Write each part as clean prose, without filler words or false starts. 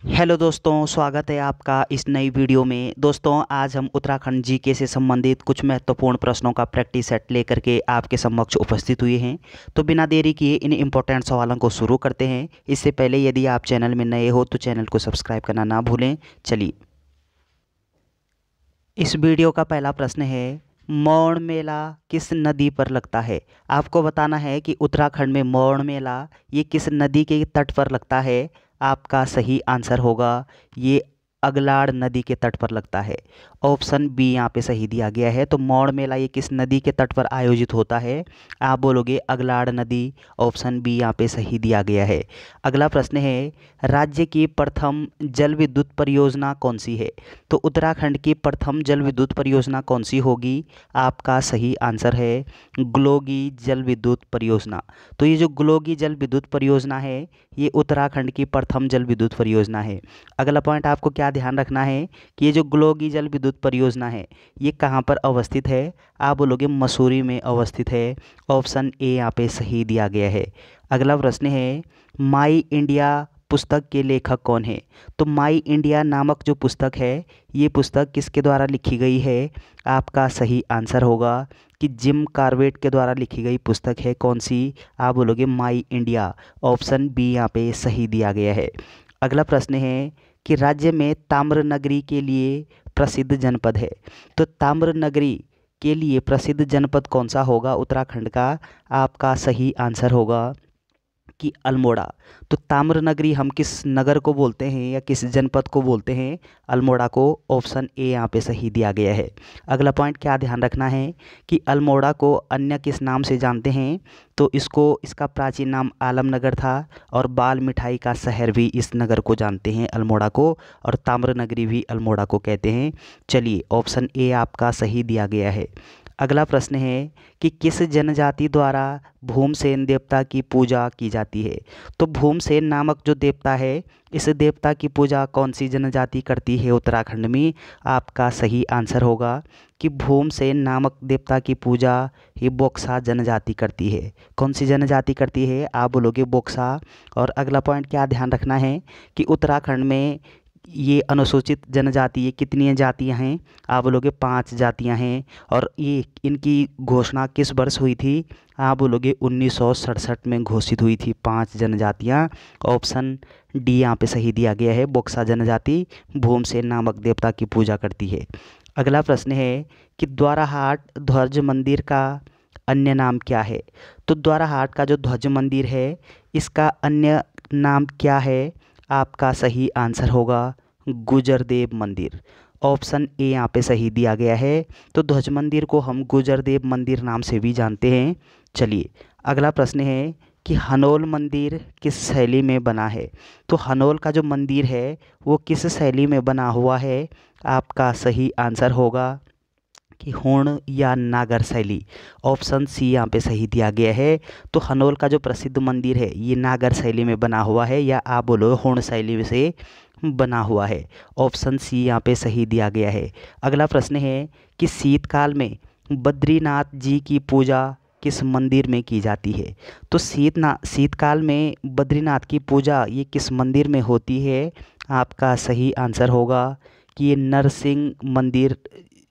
Hello दोस्तों, स्वागत है आपका इस नई वीडियो में। दोस्तों, आज हम उत्तराखंड जीके से संबंधित कुछ महत्वपूर्ण प्रश्नों का प्रैक्टिस सेट लेकर के आपके समक्ष उपस्थित हुए हैं। तो बिना देरी किए इन इम्पोर्टेंट सवालों को शुरू करते हैं। इससे पहले यदि आप चैनल में नए हो तो चैनल को सब्सक्राइब करना ना भूलें। चलिए, इस वीडियो का पहला प्रश्न है, मौन मेला किस नदी पर लगता है। आपको बताना है कि उत्तराखंड में मौन मेला ये किस नदी के तट पर लगता है। आपका सही आंसर होगा ये अगलाड़ नदी के तट पर लगता है। ऑप्शन बी यहाँ पे सही दिया गया है। तो मौन मेला ये किस नदी के तट पर आयोजित होता है। आप बोलोगे अगलाड़ नदी। ऑप्शन बी यहाँ पे सही दिया गया है। अगला प्रश्न है, राज्य की प्रथम जल विद्युत परियोजना कौन सी है। तो उत्तराखंड की प्रथम जल विद्युत परियोजना कौन सी होगी। आपका सही आंसर है ग्लोगी जल विद्युत परियोजना। तो ये जो ग्लोगी जल विद्युत परियोजना है ये उत्तराखंड की प्रथम जल विद्युत परियोजना है। अगला पॉइंट आपको क्या ध्यान रखना है कि ये जो ग्लोगी जल विद्युत परियोजना है ये कहाँ पर अवस्थित है। आप बोलोगे मसूरी में अवस्थित है। ऑप्शन ए यहाँ पे सही दिया गया है। अगला प्रश्न है, माई इंडिया पुस्तक के लेखक कौन है। तो माई इंडिया नामक जो पुस्तक है ये पुस्तक किसके द्वारा लिखी गई है। आपका सही आंसर होगा कि जिम कार्बेट के द्वारा लिखी गई पुस्तक है। कौन सी। आप बोलोगे माई इंडिया। ऑप्शन बी यहाँ पे सही दिया गया है। अगला प्रश्न है कि राज्य में ताम्र नगरी के लिए प्रसिद्ध जनपद है। तो ताम्र नगरी के लिए प्रसिद्ध जनपद कौन सा होगा उत्तराखंड का। आपका सही आंसर होगा कि अल्मोड़ा। तो ताम्र नगरी हम किस नगर को बोलते हैं या किस जनपद को बोलते हैं। अल्मोड़ा को। ऑप्शन ए यहाँ पे सही दिया गया है। अगला पॉइंट क्या ध्यान रखना है कि अल्मोड़ा को अन्य किस नाम से जानते हैं। तो इसका प्राचीन नाम आलमनगर था और बाल मिठाई का शहर भी इस नगर को जानते हैं अल्मोड़ा को, और ताम्र नगरी भी अल्मोड़ा को कहते हैं। चलिए, ऑप्शन ए आपका सही दिया गया है। अगला प्रश्न है कि किस जनजाति द्वारा भूमसेन देवता की पूजा की जाती है। तो भूमसेन नामक जो देवता है इस देवता की पूजा कौन सी जनजाति करती है उत्तराखंड में। आपका सही आंसर होगा कि भूमसेन नामक देवता की पूजा ये बोक्सा जनजाति करती है। कौन सी जनजाति करती है। आप बोलोगे बोक्सा। और अगला पॉइंट क्या ध्यान रखना है कि उत्तराखंड में ये अनुसूचित जनजाति ये कितनी जातियां हैं। आप बोलोगे 5 जातियां हैं। और ये इनकी घोषणा किस वर्ष हुई थी। आप बोलोगे 1967 में घोषित हुई थी 5 जनजातियां। ऑप्शन डी यहाँ पे सही दिया गया है। बोक्सा जनजाति भूमसेन नामक देवता की पूजा करती है। अगला प्रश्न है कि द्वाराहाट ध्वज मंदिर का अन्य नाम क्या है। तो द्वाराहाट का जो ध्वज मंदिर है इसका अन्य नाम क्या है। आपका सही आंसर होगा गुजरदेव मंदिर। ऑप्शन ए यहाँ पे सही दिया गया है। तो ध्वज मंदिर को हम गुजरदेव मंदिर नाम से भी जानते हैं। चलिए, अगला प्रश्न है कि हनोल मंदिर किस शैली में बना है। तो हनोल का जो मंदिर है वो किस शैली में बना हुआ है। आपका सही आंसर होगा कि हूण या नागर शैली। ऑप्शन सी यहाँ पे सही दिया गया है। तो हनोल का जो प्रसिद्ध मंदिर है ये नागर शैली में बना हुआ है या आप बोलो हूण शैली में से बना हुआ है। ऑप्शन सी यहाँ पे सही दिया गया है। अगला प्रश्न है कि शीतकाल में बद्रीनाथ जी की पूजा किस मंदिर में की जाती है। तो शीतकाल में बद्रीनाथ की पूजा ये किस मंदिर में होती है। आपका सही आंसर होगा कि ये नरसिंह मंदिर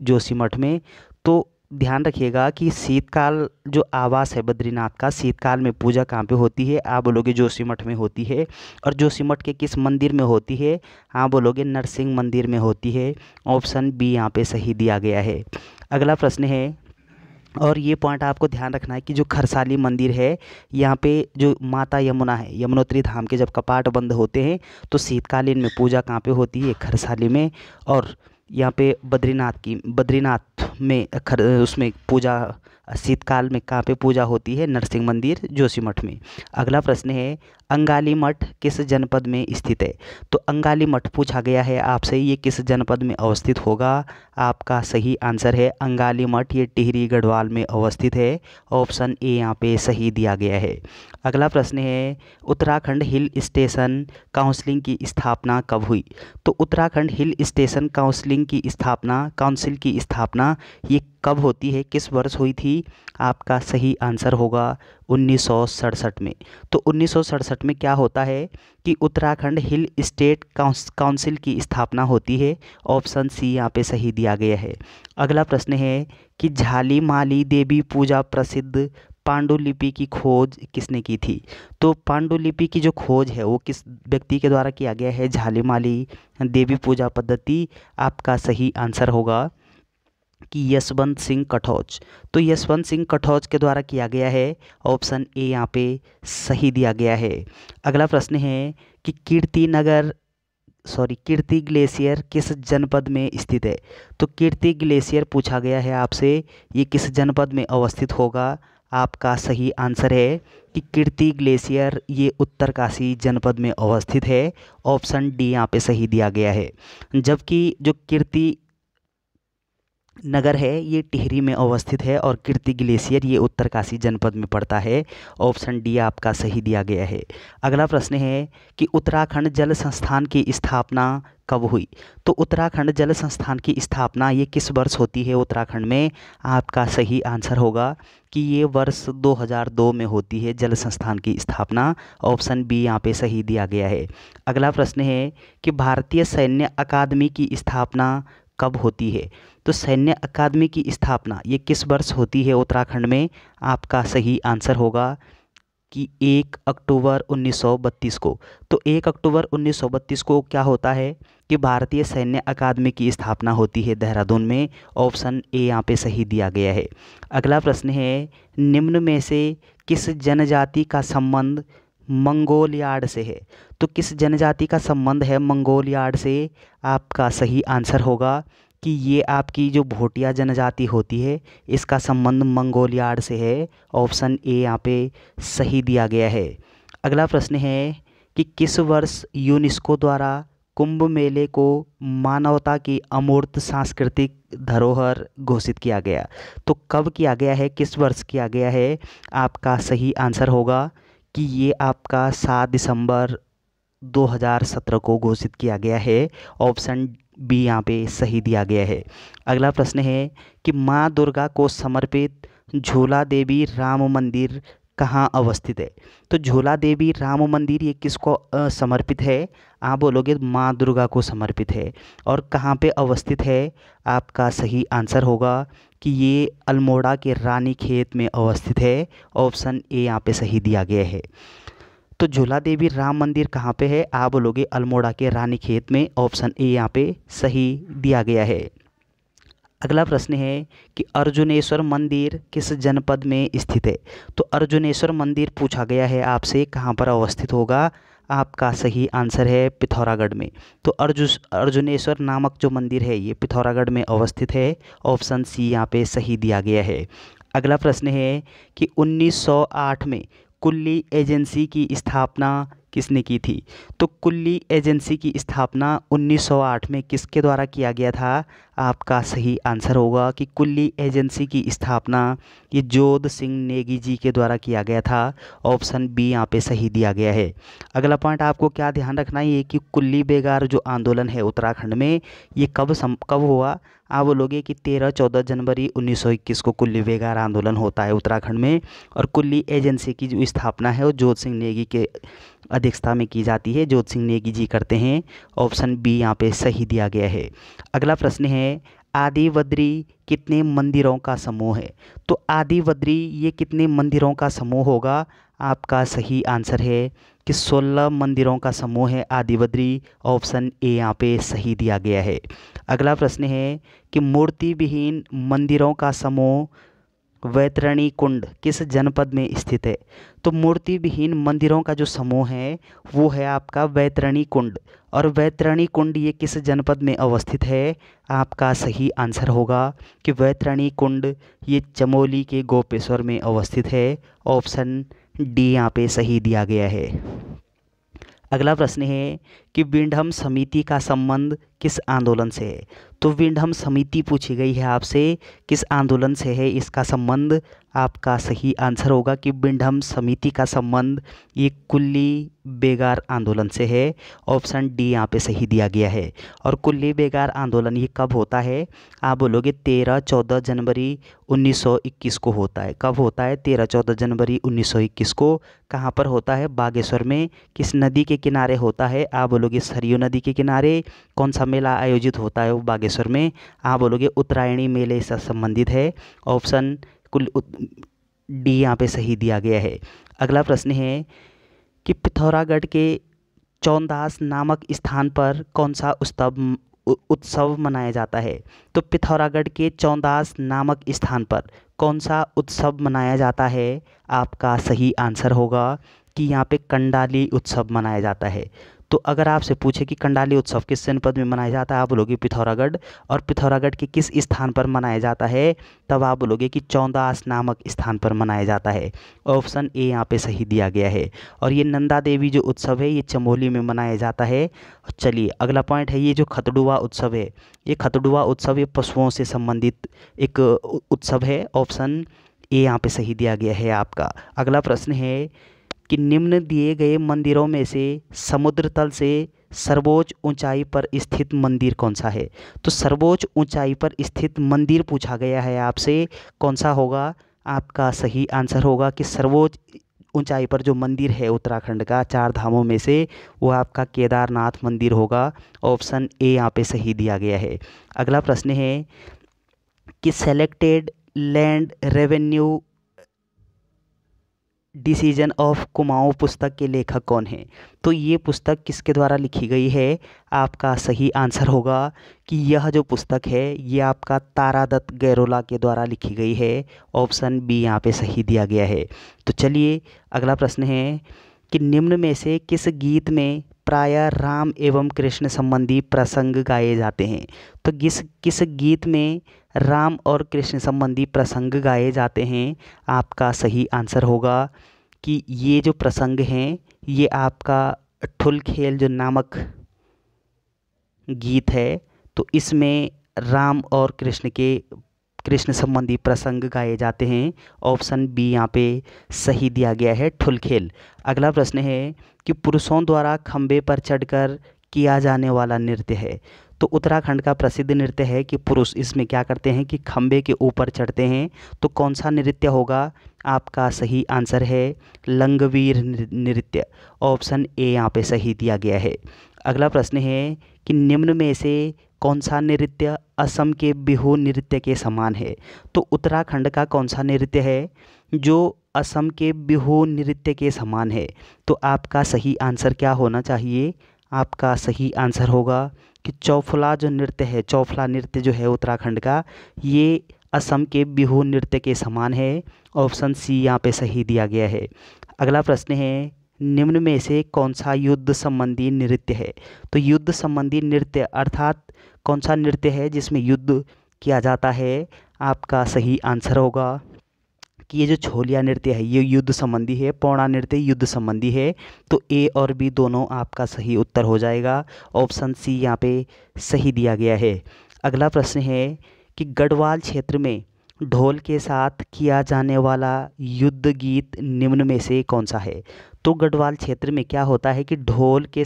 जोशीमठ में। तो ध्यान रखिएगा कि शीतकाल जो आवास है बद्रीनाथ का शीतकाल में पूजा कहाँ पे होती है। आप बोलोगे जोशीमठ में होती है। और जोशीमठ के किस मंदिर में होती है। हाँ बोलोगे नरसिंह मंदिर में होती है। ऑप्शन बी यहाँ पे सही दिया गया है। अगला प्रश्न है, और ये पॉइंट आपको ध्यान रखना है कि जो खरसाली मंदिर है यहाँ पे जो माता यमुना है यमुनोत्री धाम के जब कपाट बंद होते हैं तो शीतकालीन में पूजा कहाँ पे होती है खरसाली में। और यहाँ पे बद्रीनाथ में उसमें पूजा शीतकाल में कहाँ पे पूजा होती है नरसिंह मंदिर जोशीमठ में। अगला प्रश्न है, अंगाली मठ किस जनपद में स्थित है। तो अंगाली मठ पूछा गया है आपसे ये किस जनपद में अवस्थित होगा। आपका सही आंसर है अंगाली मठ ये टिहरी गढ़वाल में अवस्थित है। ऑप्शन ए यहाँ पे सही दिया गया है। अगला प्रश्न है, उत्तराखंड हिल स्टेशन काउंसिलिंग की स्थापना कब हुई। तो Uttarakhand hill station counselling council की स्थापना ये कब होती है, किस वर्ष हुई थी? आपका सही आंसर होगा 1967 में। तो 1967 में क्या होता है कि उत्तराखंड हिल स्टेट काउंसिल की स्थापना होती है। ऑप्शन सी यहाँ पे सही दिया गया है। अगला प्रश्न है कि झालीमाली देवी पूजा प्रसिद्ध पांडुलिपि की खोज किसने की थी? तो पांडुलिपि की जो खोज है वो किस व्यक्ति के द्वारा किया गया है? झालीमाली देवी पूजा पद्धति। आपका सही आंसर होगा कि यशवंत सिंह कटौच। तो यशवंत सिंह कटौच के द्वारा किया गया है। ऑप्शन ए यहाँ पे सही दिया गया है। अगला प्रश्न है कि कीर्ति ग्लेशियर किस जनपद में स्थित है? तो कीर्ति ग्लेशियर पूछा गया है आपसे, ये किस जनपद में अवस्थित होगा? आपका सही आंसर है कि कीर्ति ग्लेशियर ये उत्तरकाशी जनपद में अवस्थित है। ऑप्शन डी यहाँ पे सही दिया गया है। जबकि जो कीर्ति नगर है ये टिहरी में अवस्थित है और कीर्ति ग्लेशियर ये उत्तरकाशी जनपद में पड़ता है। ऑप्शन डी आपका सही दिया गया है। अगला प्रश्न है कि उत्तराखंड जल संस्थान की स्थापना कब हुई? तो उत्तराखंड जल संस्थान की स्थापना ये किस वर्ष होती है उत्तराखंड में? आपका सही आंसर होगा कि ये वर्ष 2002 में होती है जल संस्थान की स्थापना। ऑप्शन बी यहाँ पे सही दिया गया है। अगला प्रश्न है कि भारतीय सैन्य अकादमी की स्थापना कब होती है? तो सैन्य अकादमी की स्थापना ये किस वर्ष होती है उत्तराखंड में? आपका सही आंसर होगा कि 1 अक्टूबर 1932 को। तो 1 अक्टूबर 1932 को क्या होता है कि भारतीय सैन्य अकादमी की स्थापना होती है देहरादून में। ऑप्शन ए यहाँ पे सही दिया गया है। अगला प्रश्न है निम्न में से किस जनजाति का संबंध मंगोलियाड से है? तो किस जनजाति का संबंध है मंगोलियाड से? आपका सही आंसर होगा कि ये आपकी जो भोटिया जनजाति होती है इसका संबंध मंगोलियाड से है। ऑप्शन ए यहाँ पे सही दिया गया है। अगला प्रश्न है कि किस वर्ष यूनेस्को द्वारा कुंभ मेले को मानवता की अमूर्त सांस्कृतिक धरोहर घोषित किया गया? तो कब किया गया है, किस वर्ष किया गया है? आपका सही आंसर होगा कि ये आपका 7 दिसंबर 2017 को घोषित किया गया है। ऑप्शन बी यहाँ पे सही दिया गया है। अगला प्रश्न है कि माँ दुर्गा को समर्पित झूला देवी राम मंदिर कहाँ अवस्थित है? तो झूला देवी राम मंदिर ये किसको समर्पित है? आप बोलोगे माँ दुर्गा को समर्पित है। और कहाँ पे अवस्थित है? आपका सही आंसर होगा कि ये अल्मोड़ा के रानी खेत में अवस्थित है। ऑप्शन ए यहाँ पे सही दिया गया है। तो झूला देवी राम मंदिर कहाँ पे है? आप बोलोगे अल्मोड़ा के रानी खेत में। ऑप्शन ए यहाँ पे सही दिया गया है। अगला प्रश्न है कि अर्जुनेश्वर मंदिर किस जनपद में स्थित है? तो अर्जुनेश्वर मंदिर पूछा गया है आपसे, कहाँ पर अवस्थित होगा? आपका सही आंसर है पिथौरागढ़ में। तो अर्जुनेश्वर नामक जो मंदिर है ये पिथौरागढ़ में अवस्थित है। ऑप्शन सी यहाँ पे सही दिया गया है। अगला प्रश्न है कि 1908 में कुल्ली एजेंसी की स्थापना किसने की थी? तो कुल्ली एजेंसी की स्थापना 1908 में किसके द्वारा किया गया था? आपका सही आंसर होगा कि कुल्ली एजेंसी की स्थापना ये जोध सिंह नेगी जी के द्वारा किया गया था। ऑप्शन बी यहाँ पे सही दिया गया है। अगला पॉइंट आपको क्या ध्यान रखना है कि कुल्ली बेगार जो आंदोलन है उत्तराखंड में ये कब हुआ? आप बोलोगे कि 13-14 जनवरी 1921 को कुल्ली बेगार आंदोलन होता है उत्तराखंड में। और कुल्ली एजेंसी की जो स्थापना है वो जोध सिंह नेगी के अध्यक्षता में की जाती है, जोध सिंह नेगी जी करते हैं। ऑप्शन बी यहाँ पे सही दिया गया है। अगला प्रश्न है आदि बद्री कितने मंदिरों का समूह है? तो आदि बद्री ये कितने मंदिरों का समूह होगा? आपका सही आंसर है कि 16 मंदिरों का समूह है आदि बद्री। ऑप्शन ए यहाँ पे सही दिया गया है। अगला प्रश्न है कि मूर्ति विहीन मंदिरों का समूह वैतरणी कुंड किस जनपद में स्थित है? तो मूर्ति विहीन मंदिरों का जो समूह है वो है आपका वैतरणी कुंड। और वैतरणी कुंड ये किस जनपद में अवस्थित है? आपका सही आंसर होगा कि वैतरणी कुंड ये चमोली के गोपेश्वर में अवस्थित है। ऑप्शन डी यहाँ पे सही दिया गया है। अगला प्रश्न है कि विंडहम समिति का संबंध किस आंदोलन से है? तो विंडहम समिति पूछी गई है आपसे, किस आंदोलन से है इसका संबंध? आपका सही आंसर होगा कि विंडहम समिति का संबंध ये कुल्ली बेगार आंदोलन से है। ऑप्शन डी यहाँ पे सही दिया गया है। और कुल्ली बेगार आंदोलन ये कब होता है? आप बोलोगे 13-14 जनवरी 1921 को होता है। कब होता है? 13-14 जनवरी 1921 को। कहाँ पर होता है? बागेश्वर में। किस नदी के किनारे होता है? आप बोलोगे सरयू नदी के किनारे। कौन सा मेला आयोजित होता है वो बागेश्वर में? आप बोलोगे उत्तरायणी मेले से संबंधित है। ऑप्शन डी यहाँ पे सही दिया गया है। अगला प्रश्न है कि पिथौरागढ़ के चौंदास नामक स्थान पर कौन सा उत्सव मनाया जाता है? तो पिथौरागढ़ के चौंदास नामक स्थान पर कौन सा उत्सव मनाया जाता है? आपका सही आंसर होगा कि यहाँ पे कंडाली उत्सव मनाया जाता है। तो अगर आपसे पूछे कि कंडाली उत्सव किस जनपद में मनाया जाता है, आप बोलोगे पिथौरागढ़। और पिथौरागढ़ के किस स्थान पर मनाया जाता है? तब आप बोलोगे कि चौंदास नामक स्थान पर मनाया जाता है। ऑप्शन ए यहाँ पे सही दिया गया है। और ये नंदा देवी जो उत्सव है ये चमोली में मनाया जाता है। चलिए अगला पॉइंट है, ये जो खतडुआ उत्सव है, ये खतडुआ उत्सव ये पशुओं से संबंधित एक उत्सव है। ऑप्शन ए यहाँ पे सही दिया गया है आपका। अगला प्रश्न है कि निम्न दिए गए मंदिरों में से समुद्र तल से सर्वोच्च ऊंचाई पर स्थित मंदिर कौन सा है? तो सर्वोच्च ऊंचाई पर स्थित मंदिर पूछा गया है आपसे, कौन सा होगा? आपका सही आंसर होगा कि सर्वोच्च ऊंचाई पर जो मंदिर है उत्तराखंड का 4 धामों में से, वो आपका केदारनाथ मंदिर होगा। ऑप्शन ए यहाँ पे सही दिया गया है। अगला प्रश्न है कि selected land revenue decision of Kumaon पुस्तक के लेखक कौन हैं? तो ये पुस्तक किसके द्वारा लिखी गई है? आपका सही आंसर होगा कि यह जो पुस्तक है ये आपका तारादत्त गैरोला के द्वारा लिखी गई है। ऑप्शन बी यहाँ पे सही दिया गया है। तो चलिए अगला प्रश्न है कि निम्न में से किस गीत में प्रायः राम एवं कृष्ण संबंधी प्रसंग गाए जाते हैं? तो किस गीत में राम और कृष्ण संबंधी प्रसंग गाए जाते हैं? आपका सही आंसर होगा कि ये जो प्रसंग हैं ये आपका ठुल खेल जो नामक गीत है, तो इसमें राम और कृष्ण संबंधी प्रसंग गाए जाते हैं। ऑप्शन बी यहाँ पे सही दिया गया है, ठुल खेल। अगला प्रश्न है कि पुरुषों द्वारा खंबे पर चढ़कर किया जाने वाला नृत्य है। तो उत्तराखंड का प्रसिद्ध नृत्य है कि पुरुष इसमें क्या करते हैं कि खंबे के ऊपर चढ़ते हैं। तो कौन सा नृत्य होगा? आपका सही आंसर है लंगवीर नृत्य। ऑप्शन ए यहाँ पे सही दिया गया है। अगला प्रश्न है कि निम्न में से कौन सा नृत्य असम के बिहू नृत्य के समान है? तो उत्तराखंड का कौन सा नृत्य है जो असम के बिहू नृत्य के समान है? तो आपका सही आंसर क्या होना चाहिए? आपका सही आंसर होगा कि चौफला जो नृत्य है, चौफला नृत्य जो है उत्तराखंड का, ये असम के बिहू नृत्य के समान है। ऑप्शन सी यहाँ पे सही दिया गया है। अगला प्रश्न है निम्न में से कौन सा युद्ध संबंधी नृत्य है? तो युद्ध संबंधी नृत्य अर्थात कौन सा नृत्य है जिसमें युद्ध किया जाता है? आपका सही आंसर होगा कि ये जो छोलिया नृत्य है ये युद्ध संबंधी है, पौड़ा नृत्य युद्ध संबंधी है। तो ए और बी दोनों आपका सही उत्तर हो जाएगा। ऑप्शन सी यहाँ पे सही दिया गया है। अगला प्रश्न है कि गढ़वाल क्षेत्र में ढोल के साथ किया जाने वाला युद्ध गीत निम्न में से कौन सा है? तो गढ़वाल क्षेत्र में क्या होता है कि ढोल के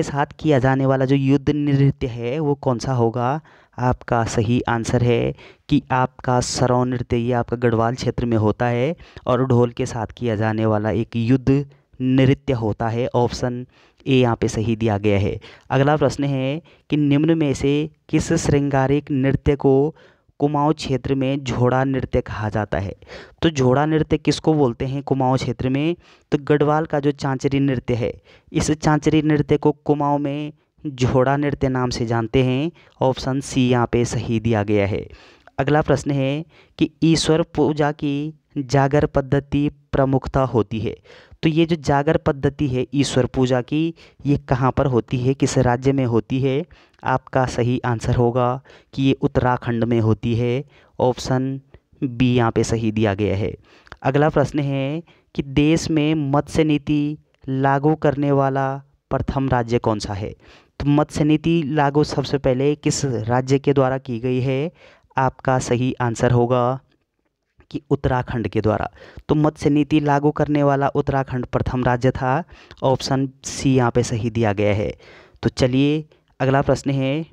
साथ किया जाने वाला जो युद्ध नृत्य है वो कौन सा होगा? आपका सही आंसर है कि आपका सरौ नृत्य, ये आपका गढ़वाल क्षेत्र में होता है और ढोल के साथ किया जाने वाला एक युद्ध नृत्य होता है। ऑप्शन ए यहाँ पे सही दिया गया है। अगला प्रश्न है कि निम्न में से किस श्रृंगारिक नृत्य को कुमाऊँ क्षेत्र में झोड़ा नृत्य कहा जाता है? तो झोड़ा नृत्य किसको बोलते हैं कुमाऊँ क्षेत्र में? तो गढ़वाल का जो चांचरी नृत्य है, इस चांचरी नृत्य को कुमाऊँ में झोड़ा नृत्य नाम से जानते हैं। ऑप्शन सी यहाँ पे सही दिया गया है। अगला प्रश्न है कि ईश्वर पूजा की जागर पद्धति प्रमुखता होती है। तो ये जो जागर पद्धति है ईश्वर पूजा की, ये कहाँ पर होती है, किस राज्य में होती है? आपका सही आंसर होगा कि ये उत्तराखंड में होती है। ऑप्शन बी यहाँ पे सही दिया गया है। अगला प्रश्न है कि देश में मत्स्य नीति लागू करने वाला प्रथम राज्य कौन सा है? तो मत्स्य नीति लागू सबसे पहले किस राज्य के द्वारा की गई है? आपका सही आंसर होगा कि उत्तराखंड के द्वारा। तो मत्स्य नीति लागू करने वाला उत्तराखंड प्रथम राज्य था। ऑप्शन सी यहाँ पे सही दिया गया है। तो चलिए अगला प्रश्न है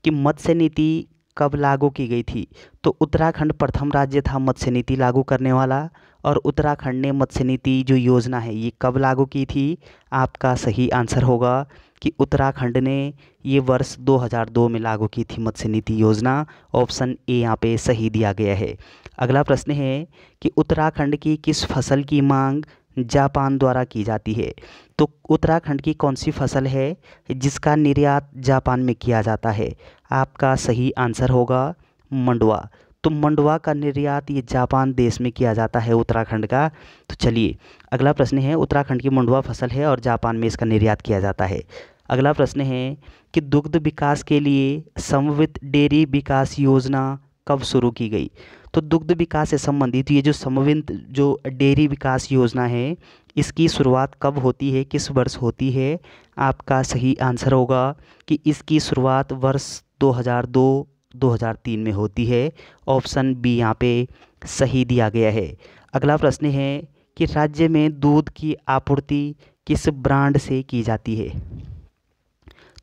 कि मत्स्य नीति कब लागू की गई थी? तो उत्तराखंड प्रथम राज्य था मत्स्य नीति लागू करने वाला, और उत्तराखंड ने मत्स्य नीति जो योजना है ये कब लागू की थी? आपका सही आंसर होगा कि उत्तराखंड ने ये वर्ष 2002 में लागू की थी मत्स्य नीति योजना। ऑप्शन ए यहाँ पे सही दिया गया है। अगला प्रश्न है कि उत्तराखंड की किस फसल की मांग जापान द्वारा की जाती है? तो उत्तराखंड की कौन सी फसल है जिसका निर्यात जापान में किया जाता है? आपका सही आंसर होगा मंडुवा। तो मंडुवा का निर्यात ये जापान देश में किया जाता है उत्तराखंड का। तो चलिए अगला प्रश्न है, उत्तराखंड की मंडुवा फसल है और जापान में इसका निर्यात किया जाता है। अगला प्रश्न है कि दुग्ध विकास के लिए समन्वित डेयरी विकास योजना कब शुरू की गई? तो दुग्ध विकास से संबंधित ये जो समन्वित जो डेयरी विकास योजना है इसकी शुरुआत कब होती है, किस वर्ष होती है? आपका सही आंसर होगा कि इसकी शुरुआत वर्ष 2002-2003 में होती है। ऑप्शन बी यहाँ पे सही दिया गया है। अगला प्रश्न है कि राज्य में दूध की आपूर्ति किस ब्रांड से की जाती है?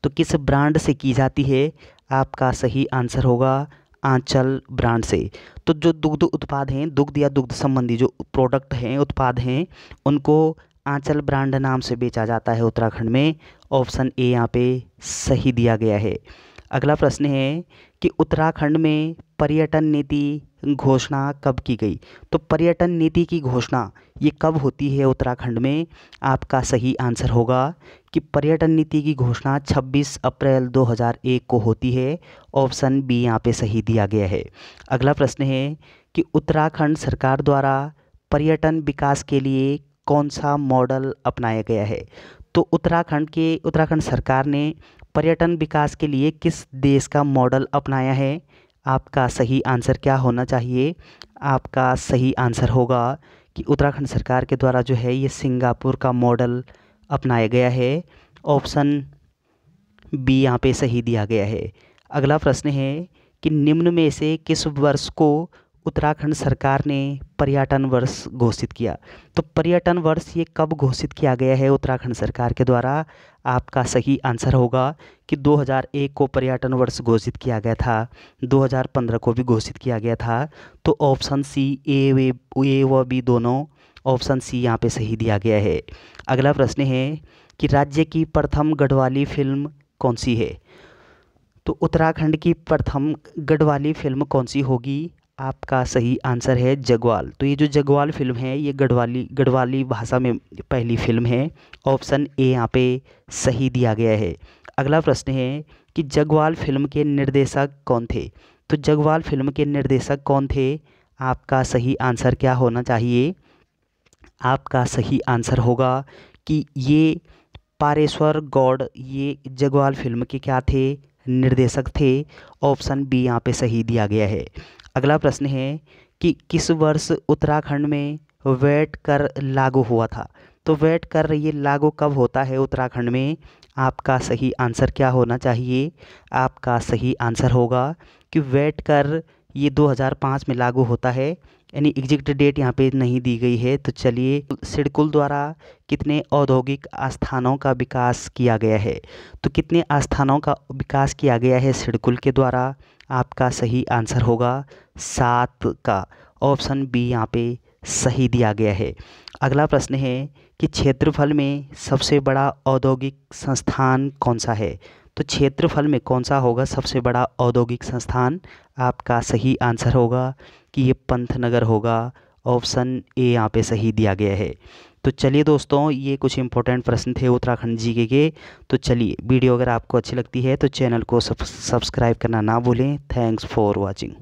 तो किस ब्रांड से की जाती है? आपका सही आंसर होगा आंचल ब्रांड से। तो जो दुग्ध उत्पाद हैं, दुग्ध या दुग्ध संबंधी जो प्रोडक्ट हैं, उत्पाद हैं, उनको आंचल ब्रांड नाम से बेचा जाता है उत्तराखंड में। ऑप्शन ए यहाँ पे सही दिया गया है। अगला प्रश्न है कि उत्तराखंड में पर्यटन नीति घोषणा कब की गई? तो पर्यटन नीति की घोषणा ये कब होती है उत्तराखंड में? आपका सही आंसर होगा कि पर्यटन नीति की घोषणा 26 अप्रैल 2001 को होती है। ऑप्शन बी यहाँ पे सही दिया गया है। अगला प्रश्न है कि उत्तराखंड सरकार द्वारा पर्यटन विकास के लिए कौन सा मॉडल अपनाया गया है? तो उत्तराखंड सरकार ने पर्यटन विकास के लिए किस देश का मॉडल अपनाया है? आपका सही आंसर क्या होना चाहिए? आपका सही आंसर होगा कि उत्तराखंड सरकार के द्वारा जो है ये सिंगापुर का मॉडल अपनाया गया है। ऑप्शन बी यहाँ पे सही दिया गया है। अगला प्रश्न है कि निम्न में से किस वर्ष को उत्तराखंड सरकार ने पर्यटन वर्ष घोषित किया? तो पर्यटन वर्ष ये कब घोषित किया गया है उत्तराखंड सरकार के द्वारा? आपका सही आंसर होगा कि 2001 को पर्यटन वर्ष घोषित किया गया था, 2015 को भी घोषित किया गया था। तो ऑप्शन सी ए व बी दोनों, ऑप्शन सी यहाँ पे सही दिया गया है। अगला प्रश्न है कि राज्य की प्रथम गढ़वाली फिल्म कौन सी है? तो उत्तराखंड की प्रथम गढ़वाली फिल्म कौन सी होगी? आपका सही आंसर है जगवाल। तो ये जो जगवाल फिल्म है ये गढ़वाली भाषा में पहली फिल्म है। ऑप्शन ए यहाँ पे सही दिया गया है। अगला प्रश्न है कि जगवाल फिल्म के निर्देशक कौन थे? तो जगवाल फिल्म के निर्देशक कौन थे? आपका सही आंसर क्या होना चाहिए? आपका सही आंसर होगा कि ये पारेश्वर गौड़ ये जगवाल फिल्म के क्या थे? निर्देशक थे। ऑप्शन बी यहाँ पे सही दिया गया है। अगला प्रश्न है कि किस वर्ष उत्तराखंड में वैट कर लागू हुआ था? तो वैट कर ये लागू कब होता है उत्तराखंड में? आपका सही आंसर क्या होना चाहिए? आपका सही आंसर होगा कि वैट कर ये 2005 में लागू होता है, यानी एग्जैक्ट डेट यहाँ पे नहीं दी गई है। तो चलिए सिडकुल द्वारा कितने औद्योगिक आस्थानों का विकास किया गया है? तो कितने आस्थानों का विकास किया गया है सिडकुल के द्वारा? आपका सही आंसर होगा 7 का। ऑप्शन बी यहाँ पे सही दिया गया है। अगला प्रश्न है कि क्षेत्रफल में सबसे बड़ा औद्योगिक संस्थान कौन सा है? तो क्षेत्रफल में कौन सा होगा सबसे बड़ा औद्योगिक संस्थान? आपका सही आंसर होगा कि ये पंतनगर होगा। ऑप्शन ए यहाँ पे सही दिया गया है। तो चलिए दोस्तों ये कुछ इंपॉर्टेंट प्रश्न थे उत्तराखंड जीके के। तो चलिए वीडियो अगर आपको अच्छी लगती है तो चैनल को सब्सक्राइब करना ना भूलें। Thanks for watching.